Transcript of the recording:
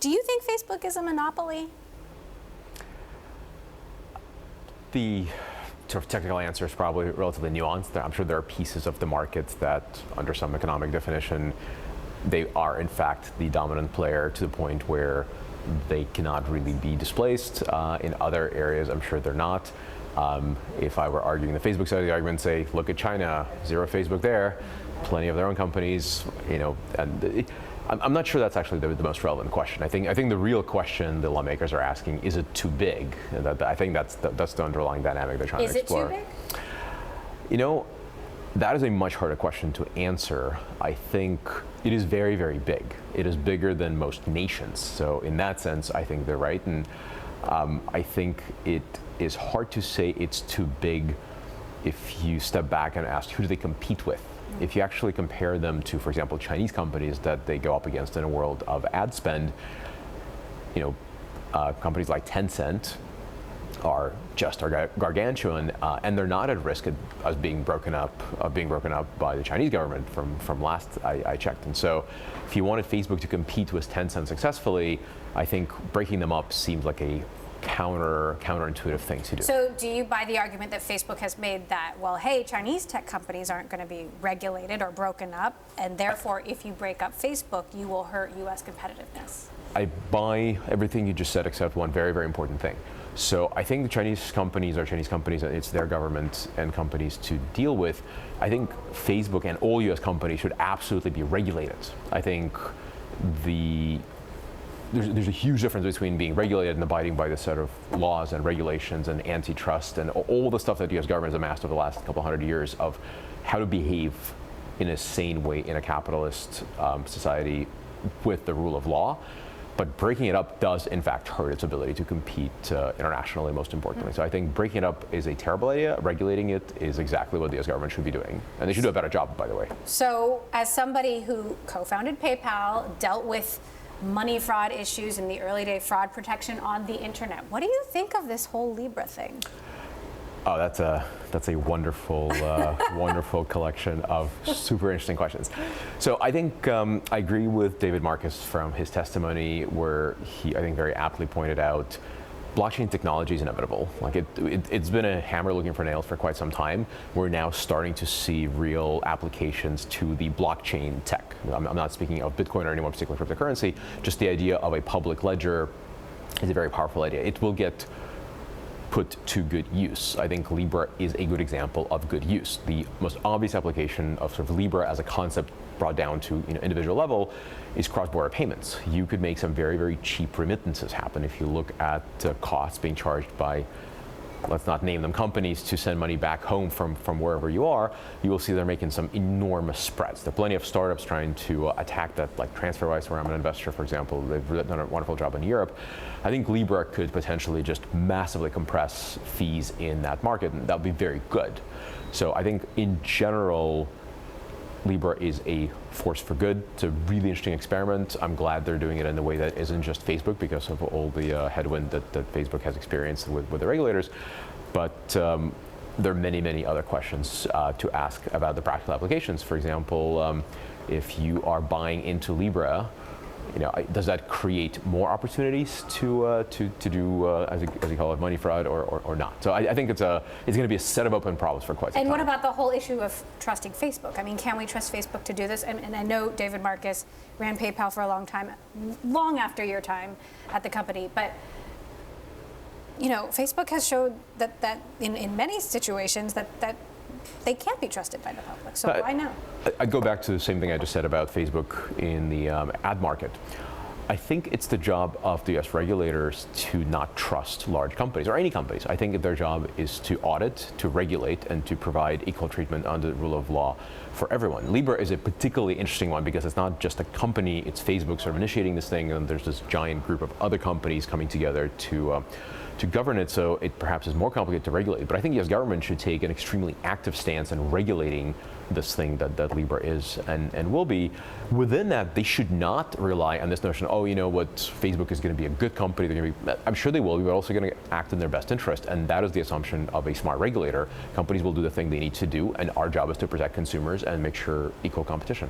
Do you think Facebook is a monopoly? The sort of technical answer is probably relatively nuanced. I'm sure there are pieces of the market that, under some economic definition, they are in fact the dominant player to the point where they cannot really be displaced. In other areas, I'm sure they're not. If I were arguing the Facebook side of the argument, say, look at China, zero Facebook there, plenty of their own companies, and I'm not sure that's actually the most relevant question. I think the real question the lawmakers are asking, is it too big? And I think that's the underlying dynamic they're trying to explore. Is it too big? That is a much harder question to answer. I think it is very, very big. It is bigger than most nations. So in that sense, I think they're right. And I think it is hard to say it's too big if you step back and ask, who do they compete with? If you actually compare them to, for example, Chinese companies that they go up against in a world of ad spend, companies like Tencent are just gargantuan, and they're not at risk of being broken up by the Chinese government from last I checked. And so, if you wanted Facebook to compete with Tencent successfully, I think breaking them up seems like a counterintuitive thing to do. So do you buy the argument that Facebook has made that, well, hey, Chinese tech companies aren't going to be regulated or broken up, and therefore if you break up Facebook, you will hurt U.S. competitiveness? I buy everything you just said except one very, very important thing. So I think the Chinese companies are Chinese companies, and it's their government and companies to deal with. I think Facebook and all U.S. companies should absolutely be regulated. I think there's a huge difference between being regulated and abiding by the set of laws and regulations and antitrust and all the stuff that the U.S. government has amassed over the last couple hundred years of how to behave in a sane way in a capitalist society with the rule of law. But breaking it up does, in fact, hurt its ability to compete internationally, most importantly. So I think breaking it up is a terrible idea. Regulating it is exactly what the U.S. government should be doing. And they should do a better job, by the way. So as somebody who co-founded PayPal, dealt with money fraud issues in the early day fraud protection on the internet, what do you think of this whole Libra thing? Oh, that's a wonderful, wonderful collection of super interesting questions. So I think I agree with David Marcus from his testimony, where he, I think, very aptly pointed out blockchain technology is inevitable. Like it's been a hammer looking for nails for quite some time. We're now starting to see real applications to the blockchain tech. I'm not speaking of Bitcoin or any one particular cryptocurrency. Just the idea of a public ledger is a very powerful idea. It will get put to good use. I think Libra is a good example of good use. The most obvious application of sort of Libra as a concept brought down to individual level is cross-border payments. You could make some very, very cheap remittances happen if you look at costs being charged by, let's not name them, companies to send money back home from wherever you are. You will see they're making some enormous spreads. There are plenty of startups trying to attack that, like TransferWise, where I'm an investor, for example. They've done a wonderful job in Europe. I think Libra could potentially just massively compress fees in that market, and that would be very good. So I think in general, Libra is a force for good. It's a really interesting experiment. I'm glad they're doing it in a way that isn't just Facebook because of all the headwind that Facebook has experienced with the regulators. But there are many, many other questions to ask about the practical applications. For example, if you are buying into Libra, does that create more opportunities to do, as you call it, money fraud or not? So I think it's going to be a set of open problems for quite some time. And what about the whole issue of trusting Facebook? I mean, can we trust Facebook to do this? And I know David Marcus ran PayPal for a long time, long after your time at the company. But Facebook has showed that in many situations that they can't be trusted by the public. So why now? I'd go back to the same thing I just said about Facebook in the ad market. I think it's the job of the U.S. regulators to not trust large companies or any companies. I think their job is to audit, to regulate, and to provide equal treatment under the rule of law for everyone. Libra is a particularly interesting one because it's not just a company, it's Facebook sort of initiating this thing, and there's this giant group of other companies coming together to govern it, so it perhaps is more complicated to regulate. But I think the U.S. government should take an extremely active stance in regulating this thing that Libra is and will be. Within that, they should not rely on this notion, oh, Facebook is going to be a good company. They're going to be, I'm sure they will be, but also going to act in their best interest. And that is the assumption of a smart regulator. Companies will do the thing they need to do, and our job is to protect consumers and make sure equal competition.